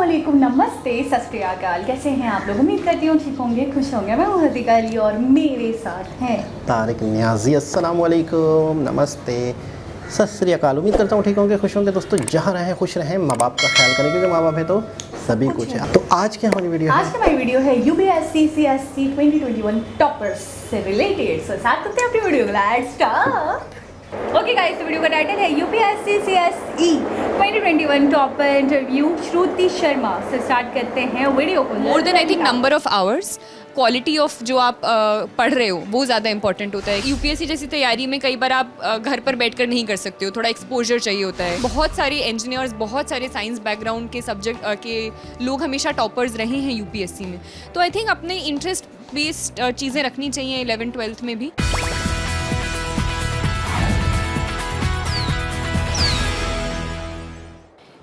अस्सलामुअलैकुम, नमस्ते, सत श्री अकाल। कैसे हैं आप लोग? उम्मीद करती हूँ ठीक होंगे, खुश होंगे। मैं हूँ हदीका अली और मेरे साथ हैं तारिक नियाज़ी। अस्सलामुअलैकुम, नमस्ते, सत श्री अकाल। उम्मीद करता हूँ ठीक होंगे, खुश होंगे। दोस्तों जहाँ रहें खुश रहें, माँ बाप का ख्याल करें, क्योंकि माँ बाप है तो सभी कुछ है। तो आज क्या हमारी वीडियो है? आज की हमारी वीडियो है यूपीएससी सीएससी 2021 टॉपर्स से रिलेटेड। सो स्टार्ट करते हैं अपनी video. Let's start. Okay guys, video का टाइटल है UPSC CSE 2021 topper interview Shruti Sharma से। स्टार्ट करते हैं वीडियो को। More than I think number of hours, quality of जो आप पढ़ रहे हो वो ज़्यादा इंपॉर्टेंट होता है। यूपीएससी जैसी तैयारी में कई बार आप घर पर बैठकर नहीं कर सकते हो, थोड़ा एक्सपोजर चाहिए होता है। बहुत सारे इंजीनियर्स, बहुत सारे साइंस बैकग्राउंड के सब्जेक्ट के लोग हमेशा टॉपर्स रहे हैं यूपीएससी में। तो आई थिंक अपने इंटरेस्ट बेस्ड चीज़ें रखनी चाहिए 11th-12th में भी।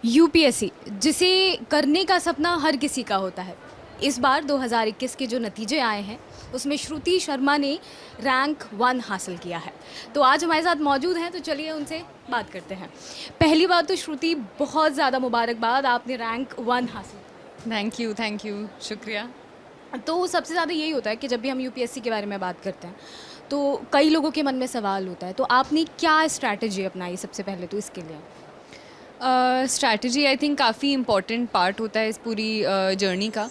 यूपीएससी जिसे करने का सपना हर किसी का होता है। इस बार 2021 के जो नतीजे आए हैं उसमें श्रुति शर्मा ने रैंक 1 हासिल किया है। तो आज हमारे साथ मौजूद हैं, तो चलिए उनसे बात करते हैं। पहली बात तो श्रुति, बहुत ज़्यादा मुबारकबाद, आपने रैंक 1 हासिल किया। थैंक यू, शुक्रिया। तो सबसे ज़्यादा यही होता है कि जब भी हम यूपीएससी के बारे में बात करते हैं तो कई लोगों के मन में सवाल होता है, तो आपने क्या स्ट्रैटेजी अपनाई सबसे पहले तो इसके लिए? स्ट्रैटेजी आई थिंक काफ़ी इम्पॉर्टेंट पार्ट होता है इस पूरी जर्नी का।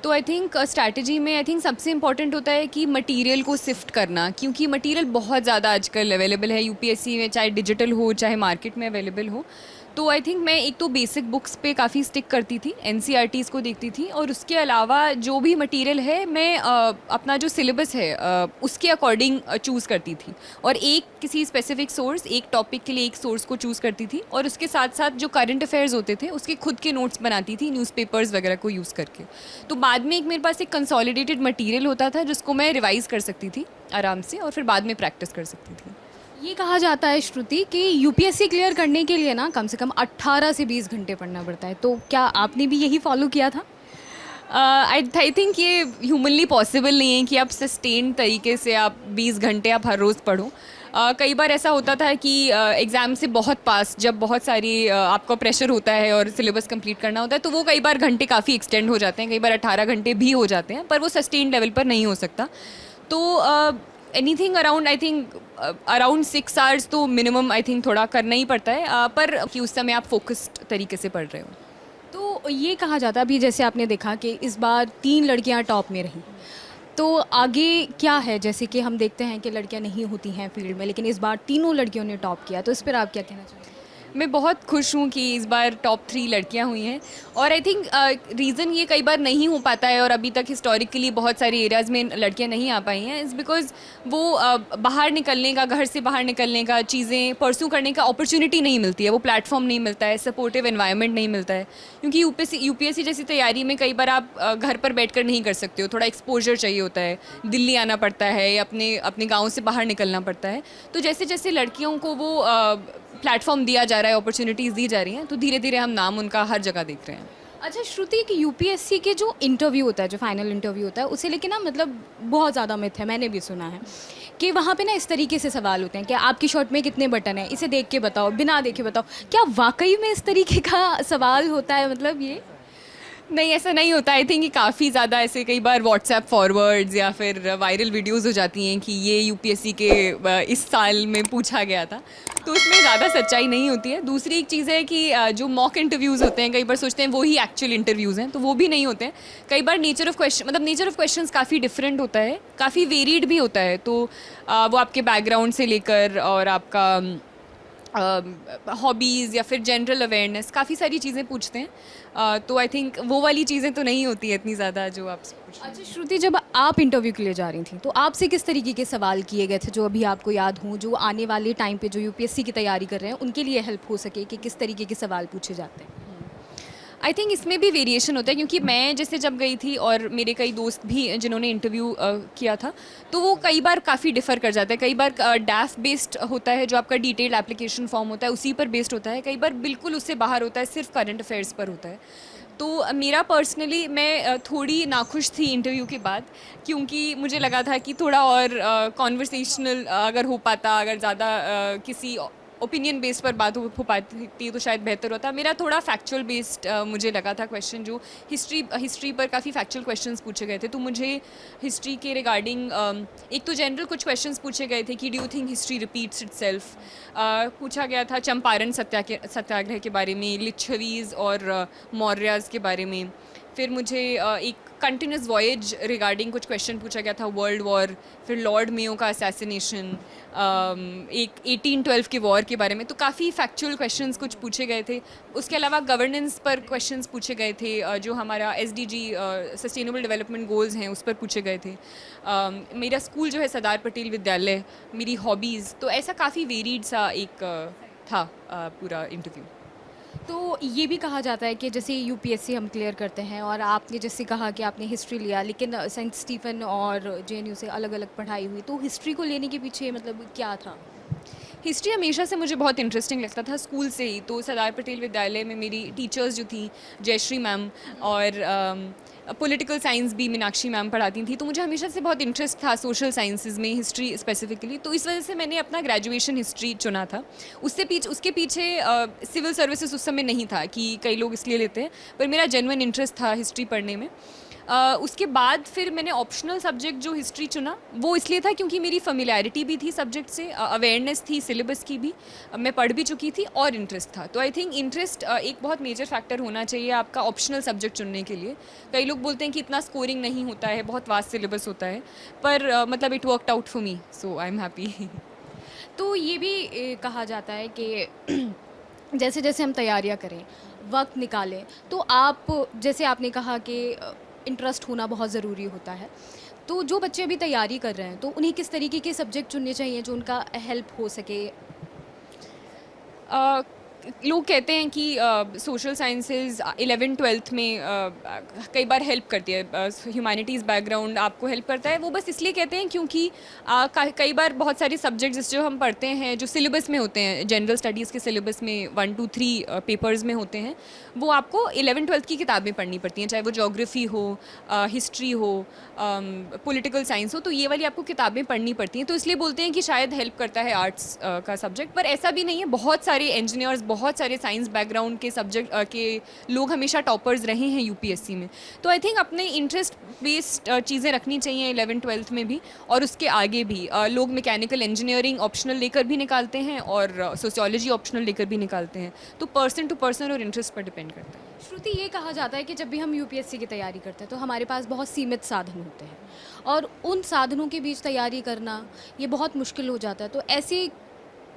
तो आई थिंक स्ट्रैटेजी में आई थिंक सबसे इम्पॉर्टेंट होता है कि मटेरियल को सिफ्ट करना, क्योंकि मटेरियल बहुत ज़्यादा आजकल अवेलेबल है यूपीएससी में, चाहे डिजिटल हो चाहे मार्केट में अवेलेबल हो। तो आई थिंक मैं एक तो बेसिक बुक्स पे काफ़ी स्टिक करती थी, एनसीईआरटीज़ को देखती थी, और उसके अलावा जो भी मटेरियल है मैं अपना जो सिलेबस है उसके अकॉर्डिंग चूज़ करती थी। और एक किसी स्पेसिफिक सोर्स, एक टॉपिक के लिए एक सोर्स को चूज़ करती थी, और उसके साथ साथ जो करंट अफेयर्स होते थे उसके खुद के नोट्स बनाती थी न्यूज़पेपर्स वगैरह को यूज़ करके। तो बाद में एक मेरे पास एक कंसोलिडेटेड मटेरियल होता था जिसको मैं रिवाइज़ कर सकती थी आराम से, और फिर बाद में प्रैक्टिस कर सकती थी। ये कहा जाता है श्रुति कि यूपीएससी क्लियर करने के लिए ना कम से कम 18 से 20 घंटे पढ़ना पड़ता है। तो क्या आपने भी यही फॉलो किया था? आई थिंक ये ह्यूमनली पॉसिबल नहीं है कि आप सस्टेन तरीके से आप 20 घंटे आप हर रोज़ पढ़ो। कई बार ऐसा होता था कि एग्ज़ाम से बहुत पास जब बहुत सारी आपका प्रेशर होता है और सिलेबस कंप्लीट करना होता है, तो वो कई बार घंटे काफ़ी एक्सटेंड हो जाते हैं, कई बार 18 घंटे भी हो जाते हैं, पर वो सस्टेन लेवल पर नहीं हो सकता। तो anything around I think around 6 hours तो मिनिमम आई थिंक थोड़ा करना ही पड़ता है, पर कि उस समय आप फोकस्ड तरीके से पढ़ रहे हो। तो ये कहा जाता है, अभी जैसे आपने देखा कि इस बार 3 लड़कियां टॉप में रहीं, तो आगे क्या है? जैसे कि हम देखते हैं कि लड़कियां नहीं होती हैं फील्ड में, लेकिन इस बार तीनों लड़कियों ने टॉप किया, तो इस पर आप क्या कहना चाहेंगे? मैं बहुत खुश हूँ कि इस बार टॉप 3 लड़कियाँ हुई हैं, और आई थिंक रीज़न ये कई बार नहीं हो पाता है और अभी तक हिस्टोरिकली बहुत सारे एरियाज़ में लड़कियाँ नहीं आ पाई हैं, इज़ बिकॉज़ वो बाहर निकलने का, घर से बाहर निकलने का, चीज़ें परस्यू करने का अपॉर्चुनिटी नहीं मिलती है, वो प्लेटफॉर्म नहीं मिलता है, सपोर्टिव एनवायरनमेंट नहीं मिलता है। क्योंकि यूपीएससी जैसी तैयारी में कई बार आप घर पर बैठकर नहीं कर सकते हो, थोड़ा एक्सपोजर चाहिए होता है, दिल्ली आना पड़ता है, अपने गाँव से बाहर निकलना पड़ता है। तो जैसे जैसे लड़कियों को वो प्लेटफॉर्म दिया जा रहा है, अपॉर्चुनिटीज़ दी जा रही हैं, तो धीरे धीरे हम नाम उनका हर जगह देख रहे हैं। अच्छा श्रुति, कि यूपीएससी के जो इंटरव्यू होता है, जो फाइनल इंटरव्यू होता है, उसे लेके ना मतलब बहुत ज़्यादा मिथ है, मैंने भी सुना है कि वहाँ पे ना इस तरीके से सवाल होते हैं कि आपकी शर्ट में कितने बटन हैं, इसे देख के बताओ, बिना देखे बताओ। क्या वाकई में इस तरीके का सवाल होता है? मतलब ये नहीं, ऐसा नहीं होता। आई थिंक काफ़ी ज़्यादा ऐसे कई बार व्हाट्सएप फॉरवर्ड्स या फिर वायरल वीडियोस हो जाती हैं कि ये यूपीएससी के इस साल में पूछा गया था, तो उसमें ज़्यादा सच्चाई नहीं होती है। दूसरी एक चीज़ है कि जो मॉक इंटरव्यूज़ होते हैं, कई बार सोचते हैं वही एक्चुअल इंटरव्यूज़ हैं, तो वो भी नहीं होते हैं। कई बार नेचर ऑफ क्वेश्चंस काफ़ी डिफरेंट होता है, काफ़ी वेरीड भी होता है। तो वो आपके बैकग्राउंड से लेकर और आपका हॉबीज़ या फिर जनरल अवेयरनेस, काफ़ी सारी चीज़ें पूछते हैं। तो आई थिंक वो वाली चीज़ें तो नहीं होती है इतनी ज़्यादा जो आप पूछ रहे हैं। अच्छा श्रुति, जब आप इंटरव्यू के लिए जा रही थी तो आपसे किस तरीके के सवाल किए गए थे जो अभी आपको याद हों, जो आने वाले टाइम पे जो यूपीएससी की तैयारी कर रहे हैं उनके लिए हेल्प हो सके कि किस तरीके के सवाल पूछे जाते हैं? आई थिंक इसमें भी वेरिएशन होता है, क्योंकि मैं जैसे जब गई थी और मेरे कई दोस्त भी जिन्होंने इंटरव्यू किया था, तो वो कई बार काफ़ी डिफ़र कर जाता है। कई बार डैफ बेस्ड होता है, जो आपका डिटेल्ड एप्लीकेशन फॉर्म होता है उसी पर बेस्ड होता है, कई बार बिल्कुल उससे बाहर होता है, सिर्फ करंट अफेयर्स पर होता है। तो मेरा पर्सनली मैं थोड़ी नाखुश थी इंटरव्यू के बाद, क्योंकि मुझे लगा था कि थोड़ा और कॉन्वर्सेशनल अगर हो पाता, अगर ज़्यादा किसी ओपिनियन बेस्ड पर बात हो पाती तो शायद बेहतर होता। मेरा थोड़ा फैक्चुअल बेस्ड मुझे लगा था क्वेश्चन, जो हिस्ट्री पर काफ़ी फैक्चुअल क्वेश्चंस पूछे गए थे। तो मुझे हिस्ट्री के रिगार्डिंग एक तो जनरल कुछ क्वेश्चंस पूछे गए थे कि do you think history repeats itself, पूछा गया था चंपारण सत्याग्रह के बारे में, लिच्छवीज़ और मौर्याज़ के बारे में। फिर मुझे एक कंटिन्यूस वॉयज रिगार्डिंग कुछ क्वेश्चन पूछा गया था, वर्ल्ड वॉर, फिर लॉर्ड मेयो का असैसिनेशन, एक 1812 के वॉर के बारे में। तो काफ़ी फैक्चुअल क्वेश्चंस कुछ पूछे गए थे। उसके अलावा गवर्नेंस पर क्वेश्चंस पूछे गए थे, जो हमारा SDG सस्टेनेबल डेवलपमेंट गोल्स हैं उस पर पूछे गए थे। मेरा स्कूल जो है सरदार पटेल विद्यालय, मेरी हॉबीज़, तो ऐसा काफ़ी वेरीड सा एक था पूरा इंटरव्यू। तो ये भी कहा जाता है कि जैसे UPSC हम क्लियर करते हैं, और आपने जैसे कहा कि आपने हिस्ट्री लिया, लेकिन सेंट स्टीफन और JNU से अलग अलग पढ़ाई हुई, तो हिस्ट्री को लेने के पीछे मतलब क्या था? हिस्ट्री हमेशा से मुझे बहुत इंटरेस्टिंग लगता था, स्कूल से ही। तो सरदार पटेल विद्यालय में मेरी टीचर्स जो थी, जयश्री मैम, और पॉलिटिकल साइंस भी मीनाक्षी मैम पढ़ाती थी। तो मुझे हमेशा से बहुत इंटरेस्ट था सोशल साइंसेज में, हिस्ट्री स्पेसिफिकली। तो इस वजह से मैंने अपना ग्रेजुएशन हिस्ट्री चुना था। उसके पीछे सिविल सर्विसेज उस समय नहीं था कि कई लोग इसलिए लेते हैं, पर मेरा जेन्युइन इंटरेस्ट था हिस्ट्री पढ़ने में। उसके बाद फिर मैंने ऑप्शनल सब्जेक्ट जो हिस्ट्री चुना, वो इसलिए था क्योंकि मेरी फेमिलियरिटी भी थी सब्जेक्ट से, अवेयरनेस थी सिलेबस की भी, मैं पढ़ भी चुकी थी और इंटरेस्ट था। तो आई थिंक इंटरेस्ट एक बहुत मेजर फैक्टर होना चाहिए आपका ऑप्शनल सब्जेक्ट चुनने के लिए। कई लोग बोलते हैं कि इतना स्कोरिंग नहीं होता है, बहुत वास्ट सिलेबस होता है, पर मतलब it worked out for me, so I am happy. तो ये भी कहा जाता है कि जैसे जैसे हम तैयारियां करें, वक्त निकालें, तो आप जैसे आपने कहा कि इंटरेस्ट होना बहुत ज़रूरी होता है, तो जो बच्चे अभी तैयारी कर रहे हैं तो उन्हें किस तरीके के सब्जेक्ट चुनने चाहिए जो उनका हेल्प हो सके? लोग कहते हैं कि सोशल साइंसेज 11th-12th में कई बार हेल्प करती है, ह्यूमैनिटीज़ बैकग्राउंड आपको हेल्प करता है। वो बस इसलिए कहते हैं क्योंकि कई बार बहुत सारे सब्जेक्ट्स जो हम पढ़ते हैं, जो सिलेबस में होते हैं, जनरल स्टडीज़ के सिलेबस में 1, 2, 3 पेपर्स में होते हैं, वो आपको 11th-12th की किताबें पढ़नी पड़ती हैं, चाहे वो जोग्राफ़ी हो, हिस्ट्री हो, पॉलिटिकल साइंस हो। तो ये वाली आपको किताबें पढ़नी पड़ती हैं। तो इसलिए बोलते हैं कि शायद हेल्प करता है आर्ट्स का सब्जेक्ट, पर ऐसा भी नहीं है। बहुत सारे इंजीनियर्स, बहुत सारे साइंस बैकग्राउंड के सब्जेक्ट के लोग हमेशा टॉपर्स रहे हैं UPSC में। तो आई थिंक अपने इंटरेस्ट बेस्ड चीज़ें रखनी चाहिए 11th-12th में भी, और उसके आगे भी। लोग मैकेनिकल इंजीनियरिंग ऑप्शनल लेकर भी निकालते हैं और सोशियोलॉजी ऑप्शनल लेकर भी निकालते हैं। तो पर्सन टू पर्सन और इंटरेस्ट पर डिपेंड करता है। श्रुति, ये कहा जाता है कि जब भी हम UPSC की तैयारी करते हैं तो हमारे पास बहुत सीमित साधन होते हैं, और उन साधनों के बीच तैयारी करना ये बहुत मुश्किल हो जाता है। तो ऐसे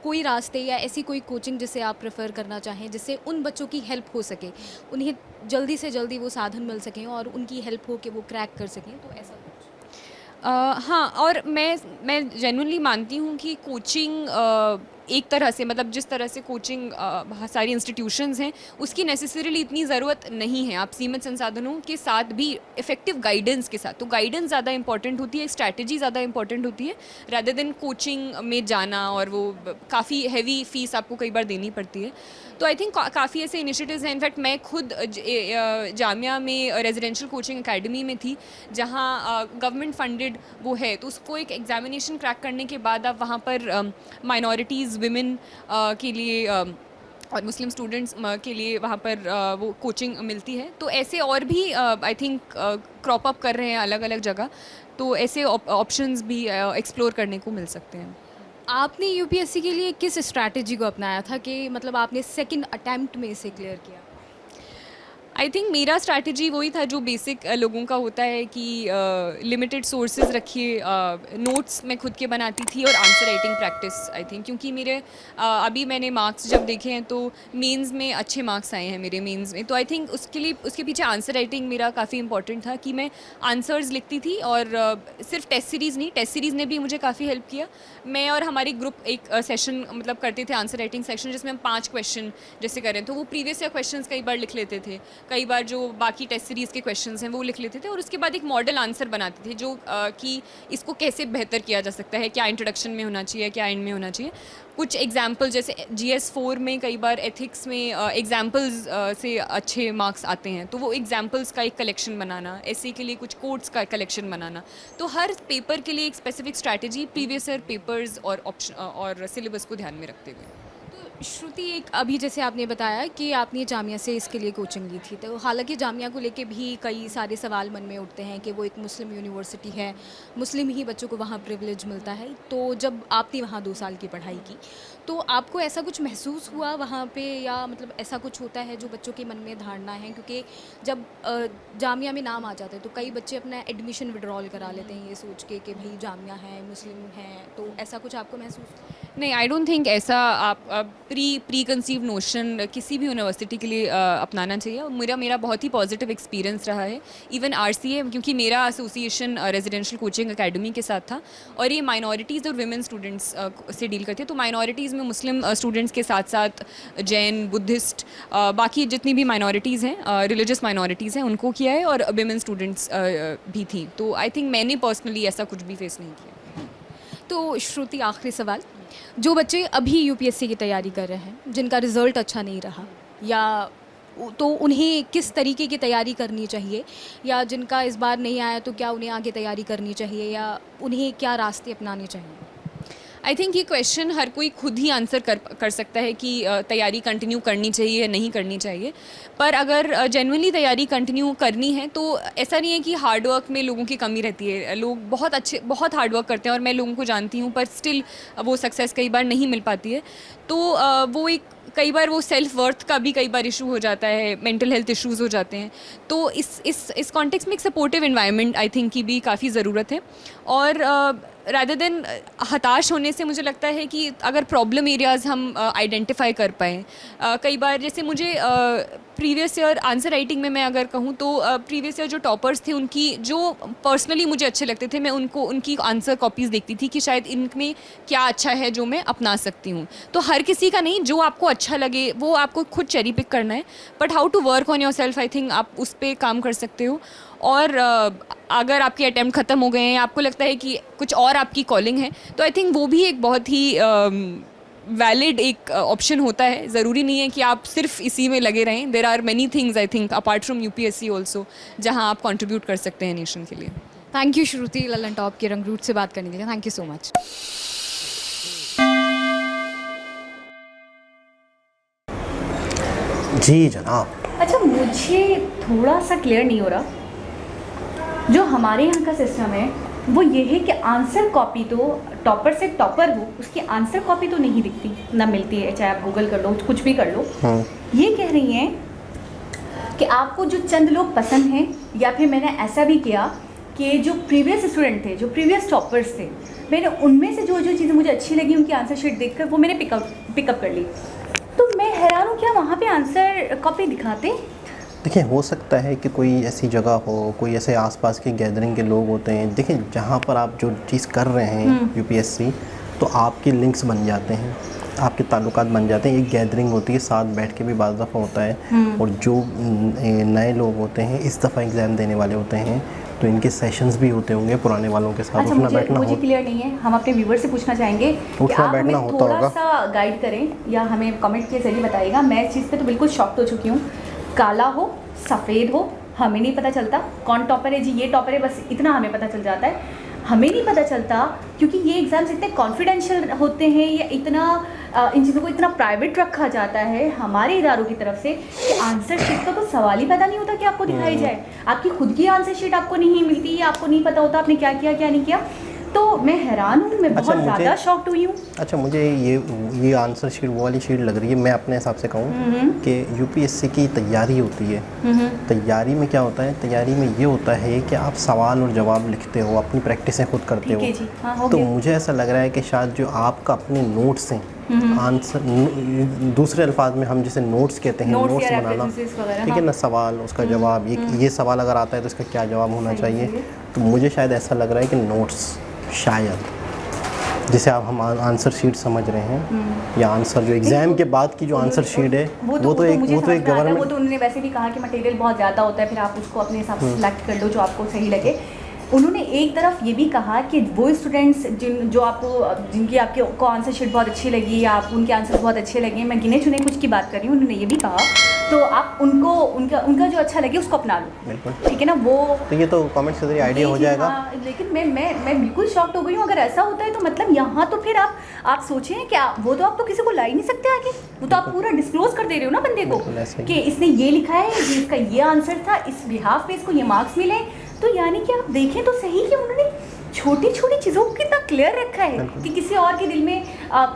कोई रास्ते या ऐसी कोई कोचिंग जिसे आप प्रेफर करना चाहें, जिससे उन बच्चों की हेल्प हो सके, उन्हें जल्दी से जल्दी वो साधन मिल सकें और उनकी हेल्प हो कि वो क्रैक कर सकें, तो ऐसा कुछ? हाँ, और मैं जेन्युइनली मानती हूँ कि कोचिंग एक तरह से, मतलब जिस तरह से कोचिंग सारी इंस्टीट्यूशंस हैं, उसकी नेसेसरीली इतनी ज़रूरत नहीं है। आप सीमित संसाधनों के साथ भी इफ़ेक्टिव गाइडेंस के साथ, तो गाइडेंस ज़्यादा इंपॉर्टेंट होती है, स्ट्रैटेजी ज़्यादा इंपॉर्टेंट होती है, रादर देन कोचिंग में जाना, और वो काफ़ी हैवी फीस आपको कई बार देनी पड़ती है। तो आई थिंक काफ़ी ऐसे इनिशिएटिव्स हैं। इनफैक्ट मैं खुद जामिया में रेजिडेंशियल कोचिंग एकेडमी में थी, जहाँ गवर्नमेंट फंडेड वो है। तो उसको एक एग्जामिनेशन क्रैक करने के बाद आप वहाँ पर माइनॉरिटीज़, विमेन के लिए और मुस्लिम स्टूडेंट्स के लिए वहाँ पर वो कोचिंग मिलती है। तो ऐसे और भी आई थिंक क्रॉप अप कर रहे हैं अलग अलग जगह, तो ऐसे ऑप्शंस भी एक्सप्लोर करने को मिल सकते हैं। आपने UPSC के लिए किस स्ट्रैटेजी को अपनाया था कि मतलब आपने सेकंड अटेम्प्ट में इसे क्लियर किया? आई थिंक मेरा स्ट्रैटेजी वही था जो बेसिक लोगों का होता है कि लिमिटेड सोर्सेज रखिए, नोट्स मैं खुद के बनाती थी, और answer writing practice. I think क्योंकि मेरे अभी मैंने मार्क्स जब देखे हैं तो मेंस में अच्छे मार्क्स आए हैं मेरे मेंस में। तो आई थिंक उसके पीछे आंसर राइटिंग मेरा काफ़ी इंपॉर्टेंट था कि मैं आंसर्स लिखती थी, और सिर्फ टेस्ट सीरीज़ नहीं, टेस्ट सीरीज़ ने भी मुझे काफ़ी हेल्प किया। मैं और हमारी ग्रुप एक सेशन मतलब करते थे, आंसर राइटिंग सेक्शन, जिसमें हम 5 क्वेश्चन जैसे करें, तो वो प्रीवियस ईयर क्वेश्चन कई बार लिख लेते थे, कई बार जो बाकी टेस्ट सीरीज़ के क्वेश्चंस हैं वो लिख लेते थे, और उसके बाद एक मॉडल आंसर बनाते थे जो कि इसको कैसे बेहतर किया जा सकता है, क्या इंट्रोडक्शन में होना चाहिए, क्या एंड में होना चाहिए। कुछ एग्जाम्पल, जैसे GS4 में कई बार एथिक्स में एग्जाम्पल्स से अच्छे मार्क्स आते हैं, तो वो एग्जाम्पल्स का एक कलेक्शन बनाना, ऐसे के लिए कुछ कोट्स का कलेक्शन बनाना। तो हर पेपर के लिए एक specific strategy, previous year papers और ऑप्शन और सिलेबस को ध्यान में रखते हुए। तो श्रुति, एक अभी जैसे आपने बताया कि आपने जामिया से इसके लिए कोचिंग ली थी, तो हालांकि जामिया को लेके भी कई सारे सवाल मन में उठते हैं कि वो एक मुस्लिम यूनिवर्सिटी है, मुस्लिम ही बच्चों को वहाँ प्रिविलेज मिलता है। तो जब आपने वहाँ 2 साल की पढ़ाई की, तो आपको ऐसा कुछ महसूस हुआ वहाँ पे, या मतलब ऐसा कुछ होता है जो बच्चों के मन में धारणा है? क्योंकि जब जामिया में नाम आ जाता है तो कई बच्चे अपना एडमिशन विड्रॉल करा लेते हैं ये सोच के कि भाई जामिया है, मुस्लिम है, तो ऐसा कुछ आपको महसूस? नहीं, आई डोंट थिंक ऐसा आप प्री कंसीव नोशन किसी भी यूनिवर्सिटी के लिए अपनाना चाहिए। मेरा बहुत ही पॉजिटिव एक्सपीरियंस रहा है इवन RCA, क्योंकि मेरा एसोसिएशन रेजिडेंशियल कोचिंग एकेडमी के साथ था और ये माइनॉरिटीज़ और विमेन स्टूडेंट्स से डील करते हैं। तो माइनॉरिटीज़ में मुस्लिम स्टूडेंट्स के साथ साथ जैन, बुद्धिस्ट, बाकी जितनी भी माइनॉरिटीज़ हैं, रिलीजियस माइनॉरिटीज़ हैं, उनको किया है, और विमेन स्टूडेंट्स भी थी। तो आई थिंक मैंने पर्सनली ऐसा कुछ भी फेस नहीं किया। तो श्रुति, आखिरी सवाल, जो बच्चे अभी UPSC की तैयारी कर रहे हैं, जिनका रिज़ल्ट अच्छा नहीं रहा, या तो उन्हें किस तरीके की तैयारी करनी चाहिए, या जिनका इस बार नहीं आया तो क्या उन्हें आगे तैयारी करनी चाहिए, या उन्हें क्या रास्ते अपनाने चाहिए? आई थिंक ये क्वेश्चन हर कोई खुद ही आंसर कर सकता है कि तैयारी कंटिन्यू करनी चाहिए या नहीं करनी चाहिए। पर अगर जेन्युइनली तैयारी कंटिन्यू करनी है तो ऐसा नहीं है कि हार्ड वर्क में लोगों की कमी रहती है। लोग बहुत हार्ड वर्क करते हैं और मैं लोगों को जानती हूँ, पर स्टिल वो सक्सेस कई बार नहीं मिल पाती है। तो वो एक कई बार वो सेल्फ वर्थ का भी कई बार इशू हो जाता है, मेंटल हेल्थ इश्यूज़ हो जाते हैं। तो इस कॉन्टेक्स्ट में एक सपोर्टिव एनवायरनमेंट आई थिंक की भी काफ़ी ज़रूरत है। और रादर देन हताश होने से मुझे लगता है कि अगर प्रॉब्लम एरियाज़ हम आइडेंटिफाई कर पाएँ, कई बार जैसे मुझे प्रीवियस ईयर आंसर राइटिंग में मैं अगर कहूँ तो प्रीवियस ईयर जो टॉपर्स थे उनकी जो पर्सनली मुझे अच्छे लगते थे, मैं उनकी आंसर कॉपीज़ देखती थी कि शायद इनमें क्या अच्छा है जो मैं अपना सकती हूँ। तो हर किसी का नहीं, जो आपको अच्छा लगे वो आपको खुद चेरी पिक करना है, but how to work on your self, I think आप उस पर काम कर सकते हो। और अगर आपके अटैम्प्ट ख़त्म हो गए हैं, आपको लगता है कि कुछ और आपकी कॉलिंग है, तो आई थिंक वो भी एक बहुत ही वैलिड एक ऑप्शन होता है। ज़रूरी नहीं है कि आप सिर्फ इसी में लगे रहें। There are many things I think apart from UPSC also जहां आप कंट्रीब्यूट कर सकते हैं नेशन के लिए। Thank you Shruti, Lallantop के रंगरूट से बात करने के लिए थैंक यू सो मच। जी जनाब। अच्छा, मुझे थोड़ा सा क्लियर नहीं हो रहा, जो हमारे यहाँ का सिस्टम है वो ये है कि आंसर कॉपी तो टॉपर से टॉपर हो उसकी आंसर कॉपी तो नहीं दिखती, ना मिलती है, चाहे आप गूगल कर लो, कुछ भी कर लो। ये कह रही हैं कि आपको जो चंद लोग पसंद हैं, या फिर मैंने ऐसा भी किया कि जो प्रीवियस स्टूडेंट थे, जो प्रीवियस टॉपर्स थे, मैंने उनमें से जो जो चीज़ें मुझे अच्छी लगी उनकी आंसर शीट देखकर वो मैंने पिकअप कर ली। तो मैं हैरान हूँ, क्या वहाँ पे आंसर कॉपी दिखाते? देखिए, हो सकता है कि कोई ऐसी जगह हो, कोई ऐसे आसपास के गैदरिंग के लोग होते हैं। देखिए, जहाँ पर आप जो चीज़ कर रहे हैं UPSC, तो आपके लिंक्स बन जाते हैं, आपके ताल्लुकात बन जाते हैं। एक गैदरिंग होती है, साथ बैठ के भी बाज़ दफ़ा होता है। और जो नए लोग होते हैं, इस दफ़ा एग्ज़ाम देने वाले होते हैं, तो इनके सेशंस भी होते होंगे पुराने वालों के साथ। अच्छा, उठना बैठना मुझे क्लियर नहीं है, हम अपने व्यूवर से पूछना चाहेंगे कि आप हमें थोड़ा सा गाइड करें या हमें कमेंट के जरिए बताइएगा। मैं इस चीज़ पे तो बिल्कुल शॉक्ड हो चुकी हूँ। काला हो, सफ़ेद हो, हमें नहीं पता चलता कौन टॉपर है। जी ये टॉपर है, बस इतना हमें पता चल जाता है, हमें नहीं पता चलता, क्योंकि ये एग्ज़ाम्स इतने कॉन्फिडेंशियल होते हैं या इतना इन चीज़ों को इतना प्राइवेट रखा जाता है हमारे इदारों की तरफ से कि आंसर शीट का तो सवाल ही पैदा नहीं होता कि आपको दिखाई जाए। आपकी खुद की आंसर शीट आपको नहीं मिलती, या आपको नहीं पता होता आपने क्या किया क्या नहीं किया। तो मैं हैरान हूँ, मैं बहुत ज़्यादा शॉक्ड हुई हूँ। अच्छा, मुझे ये आंसर शीट वो वाली शीट लग रही है। मैं अपने हिसाब से कहूँ कि UPSC की तैयारी होती है, तैयारी में क्या होता है, तैयारी में ये होता है कि आप सवाल और जवाब लिखते हो, अपनी प्रैक्टिसें खुद करते हो। हाँ, तो मुझे ऐसा लग रहा है कि शायद जो आपका अपने नोट्स हैं, आंसर दूसरे अल्फाज में हम जिसे नोट्स कहते हैं, नोट्स बनाना, ठीक है ना, सवाल उसका जवाब, ये सवाल अगर आता है तो इसका क्या जवाब होना चाहिए। तो मुझे शायद ऐसा लग रहा है कि नोट्स, शायद जिसे आप हम आंसर शीट समझ रहे हैं, या आंसर जो एग्ज़ाम के बाद की जो आंसर शीट है, वो तो एक गवर्नमेंट, वो तो उन्होंने वैसे भी कहा कि मटेरियल बहुत ज़्यादा होता है, फिर आप उसको अपने हिसाब से सिलेक्ट कर लो जो आपको सही लगे। उन्होंने एक तरफ ये भी कहा कि वो स्टूडेंट्स जिनकी आपको आंसर शीट बहुत अच्छी लगी या आप उनके आंसर बहुत अच्छे लगे, मैं गिने चुने कुछ की बात कर रही हूँ, उन्होंने ये भी कहा तो आप उनको उनका जो अच्छा लगे उसको अपना लो, बिल्कुल। ठीक है ना। वो तो ये तो कमेंट से जरिए आइडिया हो लेकिन जाएगा। हाँ, लेकिन मैं बिल्कुल शॉक्ड हो गई हूँ। अगर ऐसा होता है तो मतलब यहाँ तो फिर आप सोचें क्या, वो तो आप तो किसी को ला ही नहीं सकते आगे, वो तो आप पूरा डिस्क्लोज कर दे रहे हो ना बंदे को बिल्कुल ऐसे ही। कि इसने ये लिखा है, ये इसका ये आंसर था, इस बिहाफ पे इसको ये मार्क्स मिले। तो यानी कि आप देखें तो सही कि उन्होंने छोटी छोटी चीज़ों को कितना क्लियर रखा है कि किसी और के दिल में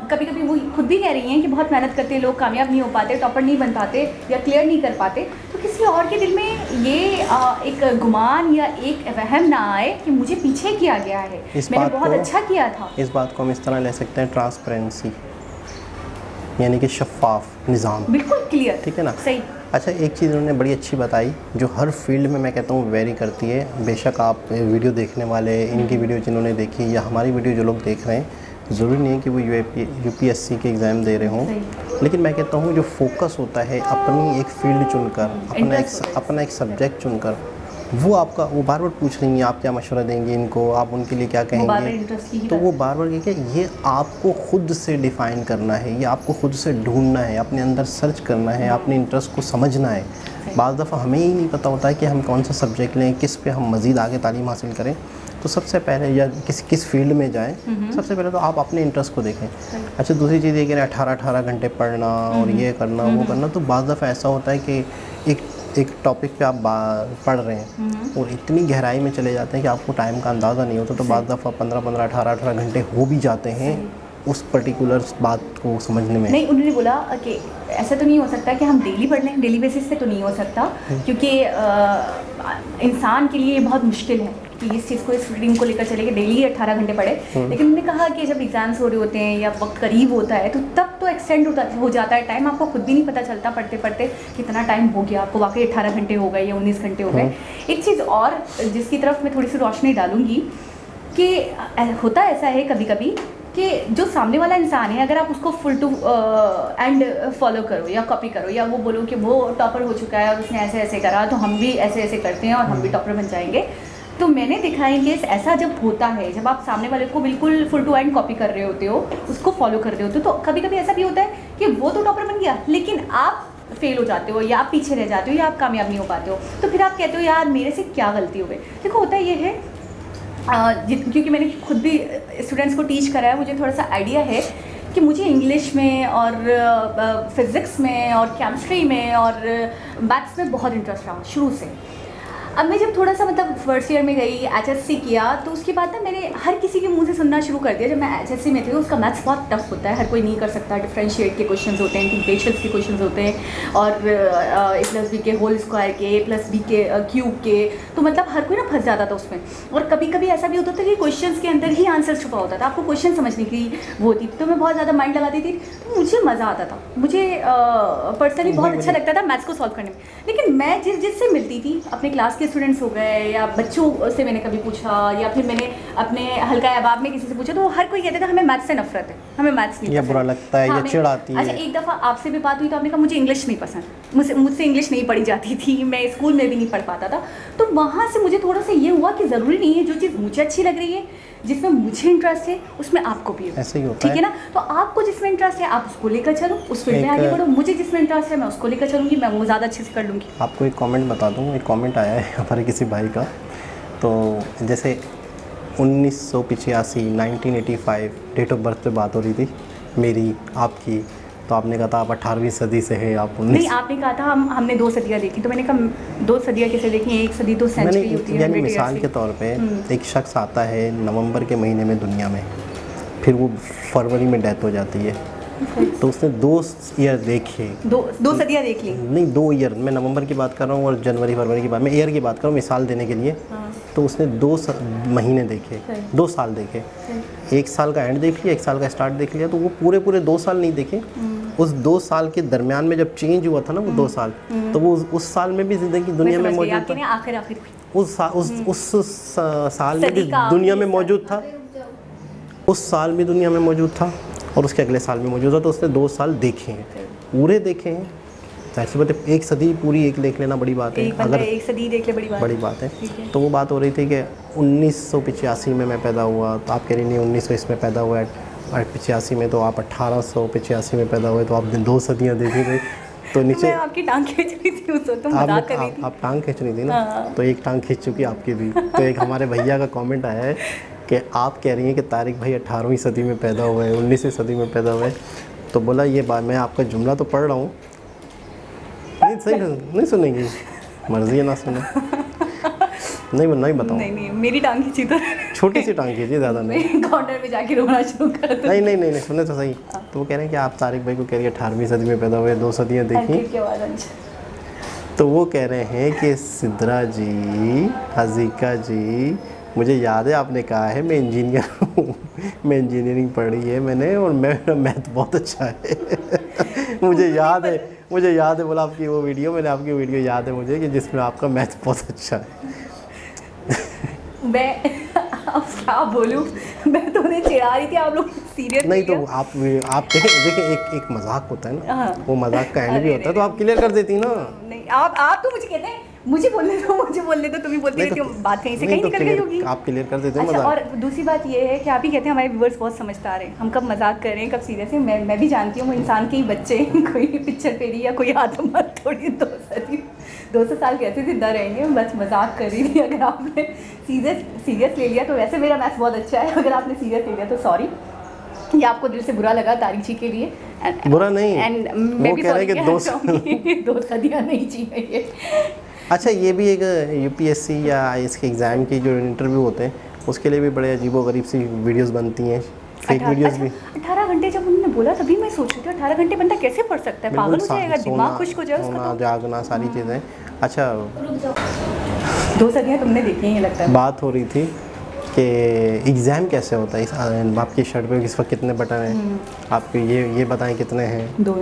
कभी कभी वो खुद भी कह रही हैं कि बहुत मेहनत करते हैं लोग, कामयाब नहीं हो पाते, टॉपर नहीं बन पाते या क्लियर नहीं कर पाते, तो किसी और के दिल में ये एक गुमान या एक वहम ना आए कि मुझे पीछे किया गया है, मैंने बहुत अच्छा किया था। इस बात को हम इस तरह ले सकते हैं, ट्रांसपेरेंसी, यानी कि शफाफ निज़ाम, बिल्कुल क्लियर, ठीक है ना। सही। अच्छा, एक चीज़ उन्होंने बड़ी अच्छी बताई जो हर फील्ड में मैं कहता हूँ वेरी करती है। बेशक आप वीडियो देखने वाले, इनकी वीडियो जिन्होंने देखी या हमारी वीडियो जो लोग देख रहे हैं, ज़रूरी नहीं है कि वो यूपीएससी के एग्ज़ाम दे रहे हों, लेकिन मैं कहता हूँ जो फोकस होता है अपनी एक फील्ड चुनकर, अपना एक सब्जेक्ट चुनकर, वो बार बार पूछ रही हैं आप क्या मशवरा देंगे इनको, आप उनके लिए क्या कहेंगे, तो वो बार बार क्या ये आपको खुद से डिफ़ाइन करना है, ये आपको खुद से ढूंढना है, अपने अंदर सर्च करना है, अपने इंटरेस्ट को समझना है। बाज़ दफ़ा हमें ही नहीं पता होता है कि हम कौन सा सब्जेक्ट लें, किस पे हम मज़ीद आगे तालीम हासिल करें। तो सबसे पहले या किस फील्ड में जाएं, सबसे पहले तो आप अपने इंटरेस्ट को देखें। अच्छा, दूसरी चीज़ ये कि 18 घंटे पढ़ना और ये करना वो करना, तो बाज़ दफ़ा ऐसा होता है कि एक टॉपिक पे आप पढ़ रहे हैं और इतनी गहराई में चले जाते हैं कि आपको टाइम का अंदाज़ा नहीं होता, तो बाज़ दफ़ा 15 18 घंटे हो भी जाते हैं उस पर्टिकुलर बात को समझने में। नहीं, उन्होंने बोला कि ऐसा तो नहीं हो सकता कि हम डेली पढ़ लें, डेली बेसिस पे तो नहीं हो सकता, क्योंकि इंसान के लिए ये बहुत मुश्किल है कि इस चीज़ को, इस रीडिंग को लेकर चले कि डेली 18 घंटे पढ़े। लेकिन उन्होंने कहा कि जब एग्जाम्स हो रहे होते हैं या वक्त करीब होता है तो तब तो एक्सटेंड हो जाता है टाइम, आपको खुद भी नहीं पता चलता पढ़ते पढ़ते कितना टाइम हो गया, आपको वाकई 18 घंटे हो गए या 19 घंटे हो गए। एक चीज़ और जिसकी तरफ मैं थोड़ी सी रोशनी डालूंगी कि होता ऐसा है कभी कभी कि जो सामने वाला इंसान है, अगर आप उसको फुल टू एंड फॉलो करो या कॉपी करो या वो बोलो कि वो टॉपर हो चुका है और उसने ऐसे ऐसे करा तो हम भी ऐसे ऐसे करते हैं और हम भी टॉपर बन जाएंगे, तो मैंने देखा है कि ऐसा जब होता है, जब आप सामने वाले को बिल्कुल फुल टू एंड कॉपी कर रहे होते हो, उसको फॉलो कर रहे होते हो, तो कभी कभी ऐसा भी होता है कि वो तो टॉपर बन गया लेकिन आप फेल हो जाते हो या आप पीछे रह जाते हो या आप कामयाब नहीं हो पाते हो, तो फिर आप कहते हो यार मेरे से क्या गलती हो गई। देखो होता ये है, क्योंकि मैंने खुद भी स्टूडेंट्स को टीच करा है, मुझे थोड़ा सा आइडिया है कि मुझे इंग्लिश में और फिज़िक्स में और केमिस्ट्री में और मैथ्स में बहुत इंटरेस्ट रहा शुरू से। अब मैं जब थोड़ा सा मतलब फर्स्ट ईयर में गई, HSC किया, तो उसके बाद ना मैंने हर किसी के मुंह से सुनना शुरू कर दिया। जब मैं HSC में थी तो उसका मैथ्स बहुत टफ होता है, हर कोई नहीं कर सकता, डिफरेंशिएट के क्वेश्चंस होते हैं, इंटीग्रेशंस के क्वेश्चंस होते हैं और A+B के होल स्क्वायर के, A+B के क्यूब के, तो मतलब हर कोई ना फंस जाता था उसमें। और कभी कभी ऐसा भी होता था कि क्वेश्चंस के अंदर ही आंसर छुपा होता था, आपको क्वेश्चन समझने की वो होती, तो मैं बहुत ज़्यादा माइंड लगाती थी, तो मुझे मज़ा आता था, मुझे पर्सनली बहुत अच्छा लगता था मैथ्स को सॉल्व करने में। लेकिन मैं जिससे मिलती थी, अपने क्लास के स्टूडेंट्स हो गए या बच्चों से मैंने कभी पूछा या फिर मैंने अपने हल्का अहबाब में किसी से पूछा, तो वो हर कोई कहता था हमें मैथ्स से नफरत है, हमें मैथ्स नहीं पसंद, बुरा लगता है, हाँ, ये चिढ़ आती है। अच्छा, एक दफ़ा आपसे भी बात हुई तो आपने कहा मुझे इंग्लिश नहीं पसंद, मुझसे इंग्लिश नहीं पढ़ी जाती थी, मैं स्कूल में भी नहीं पढ़ पाता था। तो वहाँ से मुझे थोड़ा सा ये हुआ कि ज़रूरी नहीं है जो चीज़ मुझे अच्छी लग रही है, जिसमें मुझे इंटरेस्ट है, उसमें आपको भी हो, ऐसे ही होता ठीक है ना। तो आपको जिसमें इंटरेस्ट है आप उसको लेकर चलो, उस फील्ड में आगे बढ़ो, मुझे जिसमें इंटरेस्ट है मैं उसको लेकर चलूँगी, मैं वो ज़्यादा अच्छे से कर लूँगी। आपको एक कमेंट बता दूँ, एक कमेंट आया है हमारे किसी भाई का, तो जैसे 1985 1985 डेट ऑफ बर्थ पे बात हो रही थी मेरी आपकी, तो आपने कहा था आप 18वीं सदी से हैं, आप 19। नहीं, आपने कहा था हमने 2 सदियाँ देखी, तो मैंने कहा 2 सदियाँ कैसे देखी, 1 सदी तो सेंचुरी होती है। यानी मिसाल के तौर पे एक शख्स आता है नवंबर के महीने में दुनिया में, फिर वो फरवरी में डेथ हो जाती है, तो उसने 2 ईयर देखे, 2 सदियाँ देख ली। नहीं 2 ईयर, मैं नवंबर की बात कर रहा हूँ और जनवरी फरवरी की बात, मैं ईयर की बात कर रहा हूँ मिसाल देने के लिए। तो उसने 2 महीने देखे, 2 साल देखे, 1 साल का एंड देख लिया, 1 साल का स्टार्ट देख लिया, तो वो पूरे 2 साल नहीं देखे। उस 2 साल के दरमियान में जब चेंज हुआ था ना वो 2 साल, तो वो उस साल में भी ज़िंदगी दुनिया में मौजूद था, आखिर उस साल में भी दुनिया में मौजूद था, उस साल भी दुनिया में मौजूद था और उसके अगले साल में मौजूद था। तो उसने 2 साल देखे हैं, पूरे देखे हैं। ऐसी बात है, 1 सदी पूरी एक देख लेना बड़ी बात है, अगर 1 सदी देख ले बड़ी बात है। तो वो बात हो रही थी कि 1985 में मैं पैदा हुआ, तो आप कह रही नहीं 1900 में पैदा हुआ है, 85 में, तो आप 1885 में पैदा हुए, तो आपने 2 सदियाँ देखी गई। तो नीचे मैं आपकी टांग खींच रही थी उस वक्त, तुम मजाक कर रही थी। आप टांग खींच रही थी ना, हाँ। तो एक टांग खींच चुकी आपकी भी। तो एक हमारे भैया का कमेंट आया है कि आप कह रही हैं कि तारिक भाई 18वीं सदी में पैदा हुए हैं, 19वीं सदी में पैदा हुए। तो बोला ये बात, मैं आपका जुमला तो पढ़ रहा हूँ, नहीं सही नहीं सुनेंगी, मर्जी है ना सुने, नहीं बताऊँ। नहीं मेरी टांग खींची तो छोटी सी टांग खींची, ज़्यादा नहीं। कॉर्नर में जाके रोना शुरू कर दो। नहीं सुने तो सही। तो वो कह रहे हैं कि आप तारिक भाई को कह रही है 18वीं सदी में पैदा हुए, 2 सदियाँ देखी। के बाद अंश। तो वो कह रहे हैं कि सिद्रा जी, हज़ीका जी, मुझे याद है आपने कहा है मैं इंजीनियर हूँ, मैं इंजीनियरिंग पढ़ी है मैंने, और मेरा मैथ बहुत अच्छा है। मुझे याद है बोला आपकी वो वीडियो, मैंने आपकी वीडियो याद है मुझे कि जिसमें आपका मैथ बहुत अच्छा है। मैं अब क्या बोलूँ, मैं तो उन्हें चिढ़ा रही थी, आप लोग सीरियस नहीं तो आप देखिए एक मजाक होता है ना, हाँ। वो मजाक का एंड भी होता है, तो आप क्लियर कर देती ना। नहीं आप तो मुझे कहते हैं मुझे बोलने दो, तुम ही बोलती रहती हो, बात कहीं से कहीं निकल गई होगी। आप क्लियर कर देते हैं अच्छा, मजाक। और दूसरी बात ये है कि आप ही कहते हैं हमारे व्यूअर्स बहुत समझदार हैं, हम कब मजाक कर रहे हैं कब सीरियस हैं, मैं भी जानती हूँ, वो इंसान के ही बच्चे कोई पिक्चर पेरी या कोई आत्मा थोड़ी 200 साल कैसे जिंदा रहेंगे, बस मजाक कर रही थी। अगर आपने सीरियस ले लिया तो वैसे मेरा मैथ्स बहुत अच्छा है, अगर आपने सीरियस ले लिया तो सॉरी, ये आपको दिल से बुरा लगा तारिक जी के लिए। बुरा नहीं, एंड मैं वो भी कह रहे हैं कि 2 सदियाँ नहीं चाहिए। अच्छा, ये भी एक यूपीएससी या इसके एग्ज़ाम की जो इंटरव्यू होते हैं उसके लिए भी बड़े अजीबोगरीब सी वीडियोस बनती हैं, फेक वीडियोस भी। 18 घंटे जब उन्होंने बोला तभी मैं सोच रही थी 18 घंटे बंदा कैसे पढ़ सकता है, पागल हो जाएगा, दिमाग खुश्क हो जाए उसका। सोना जागना सारी चीज़ें। अच्छा, 2 सदियाँ तुमने देखी हैं ये लगता है। बात हो रही थी कि एग्ज़ाम कैसे होता है, आपकी शर्ट पे इस वक्त कितने बटन हैं, आपके ये बताएं कितने हैं, 2।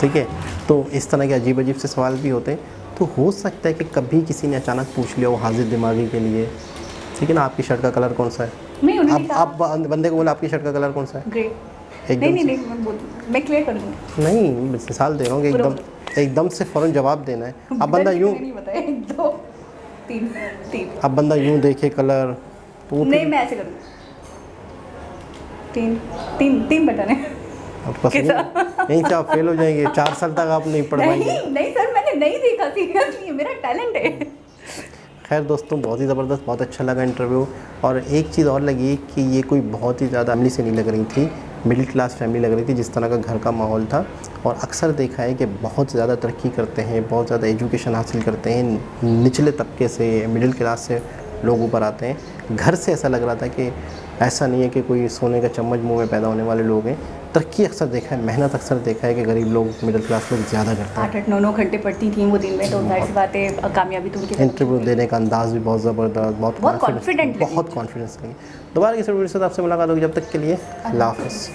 ठीक है। तो इस तरह के अजीब से सवाल भी होते हैं। तो हो सकता है कि कभी किसी ने अचानक पूछ लिया हो हाजिर दिमागी के लिए, ठीक है ना, आपकी शर्ट का कलर कौन सा है, नहीं उन्होंने आप बंदे को बोला आपकी शर्ट का कलर कौन सा है, ग्रे। एकदम नहीं मैं क्लियर कर दूँगी। नहीं, मिसाल दे रहा हूँ कि एकदम से फ़ौरन जवाब देना है। अब बंदा यूँ नहीं बताया, 1 2 3 अब बंदा यूँ देखे कलर, तो वो नहीं मैं ऐसे करूँ, 3 बटन है। आपका यहीं से आप फेल हो जाएंगे, 4 साल तक आप नहीं पढ़ पाएंगे। नहीं सर, मैंने नहीं देखा, सीरियसली मेरा टैलेंट है। खैर दोस्तों, बहुत ही ज़बरदस्त, बहुत अच्छा लगा इंटरव्यू। और एक चीज़ और लगी कि ये कोई बहुत ही ज़्यादा फैमिली से नहीं लग रही थी, मिडिल क्लास फैमिली लग रही थी, जिस तरह का घर का माहौल था। और अक्सर देखा है कि बहुत ज़्यादा तरक्की करते हैं, बहुत ज़्यादा एजुकेशन हासिल करते हैं, निचले तबके से, मिडिल क्लास से लोग ऊपर आते हैं। घर से ऐसा लग रहा था कि ऐसा नहीं है कि कोई सोने का चम्मच मुंह में पैदा होने वाले लोग हैं। तरक्की अक्सर देखा है, मेहनत अक्सर देखा है कि गरीब लोग, मिडिल क्लास लोग ज़्यादा करते हैं। 8-8 9 घंटे पढ़ती थी वो दिन में, तो जाहिर सी बात है कामयाबी तो उनकी। इंटरव्यू देने का अंदाज़ भी बहुत ज़बरदस्त, बहुत कॉन्फिडेंस लगी। दोबारा किसी वीडियो से आपसे मुलाकात होगी, जब तक के लिए अल्लाह हाफ़िज़।